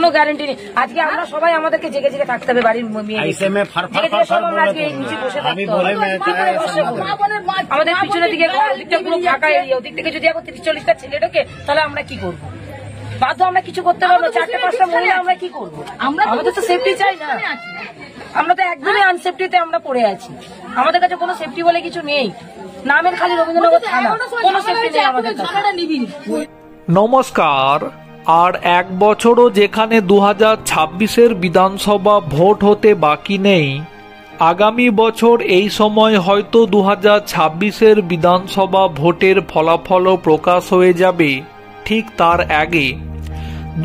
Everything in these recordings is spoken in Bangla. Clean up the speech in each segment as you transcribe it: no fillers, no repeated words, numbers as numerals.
কোনো গ্যারান্টি নেই। আজকে আমরা সবাই আমাদেরকে জেগে জেগে থাকতে হবে, বাড়ির আমাদের পিছনের দিকে দিকটা পুরো ফাঁকা এরিয়া, ওদিক থেকে যদি এখন 30-40টা ছেলে ঢোকে তাহলে আমরা কি করবো? বাধ্য আমরা কিছু করতে পারবো, 4-5টা মহিলা আমরা কি করবো? আমাদের তো সেফটি চাই না, আমরা তো একদমই আনসেফটিতে আমরা পড়ে আছি। আমাদের কাছে কোনো সেফটি বলে কিছু নেই, নামের খালি রবীন্দ্রনগর থানা, কোনো সেফটি নেই আমাদের কাছে। নমস্কার। আর এক বছরও যেখানে 2026-এর বিধানসভা ভোট হতে বাকি নেই, আগামী বছর এই সময় হয়তো 2026-এর বিধানসভা ভোটের ফলাফলও প্রকাশ হয়ে যাবে। ঠিক তার আগে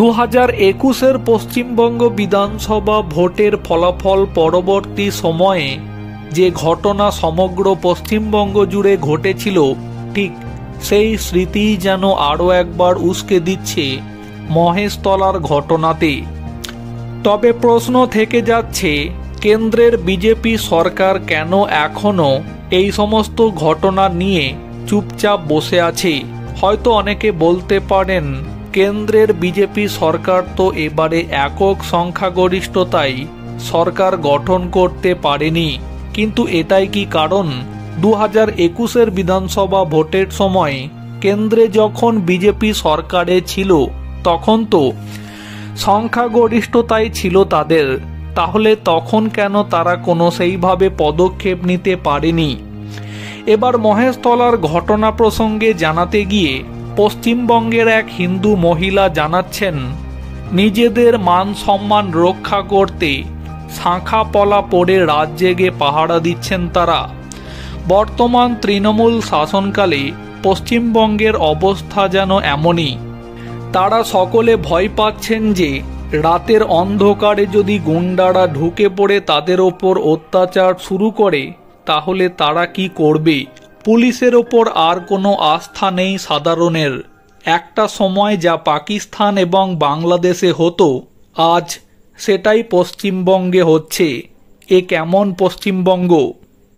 2021-এর পশ্চিমবঙ্গ বিধানসভা ভোটের ফলাফল পরবর্তী সময়ে যে ঘটনা সমগ্র পশ্চিমবঙ্গ জুড়ে ঘটেছিল, ঠিক সেই স্মৃতি যেন আরও একবার উস্কে দিচ্ছে মহেশতলার ঘটনাতে। তবে প্রশ্ন থেকে যাচ্ছে, কেন্দ্রের বিজেপি সরকার কেন এখনও এই সমস্ত ঘটনা নিয়ে চুপচাপ বসে আছে? হয়তো অনেকে বলতে পারেন, কেন্দ্রের বিজেপি সরকার তো এবারে একক সংখ্যাগরিষ্ঠতায় সরকার গঠন করতে পারেনি। কিন্তু এটাই কি কারণ? 2021-এর বিধানসভা ভোটের সময় কেন্দ্রে যখন বিজেপি সরকারে ছিল তখন তো সংখ্যাগরিষ্ঠতাই ছিল তাদের, তাহলে তখন কেন তারা কোনো সেইভাবে পদক্ষেপ নিতে পারেনি? এবার মহেশতলার ঘটনা প্রসঙ্গে জানাতে গিয়ে পশ্চিমবঙ্গের এক হিন্দু মহিলা জানাচ্ছেন, নিজেদের মান সম্মান রক্ষা করতে শাঁখা পলা পরে রাত জেগে পাহারা দিচ্ছেন তারা। বর্তমান তৃণমূল শাসনকালে পশ্চিমবঙ্গের অবস্থা যেন এমনই। তারা সকলে ভয় পাচ্ছেন যে রাতের অন্ধকারে যদি গুন্ডারা ঢুকে পড়ে তাদের ওপর অত্যাচার শুরু করে তাহলে তারা কি করবে? পুলিশের ওপর আর কোনো আস্থা নেই সাধারণের। একটা সময় যা পাকিস্তান এবং বাংলাদেশে হতো, আজ সেটাই পশ্চিমবঙ্গে হচ্ছে। এ কেমন পশ্চিমবঙ্গ?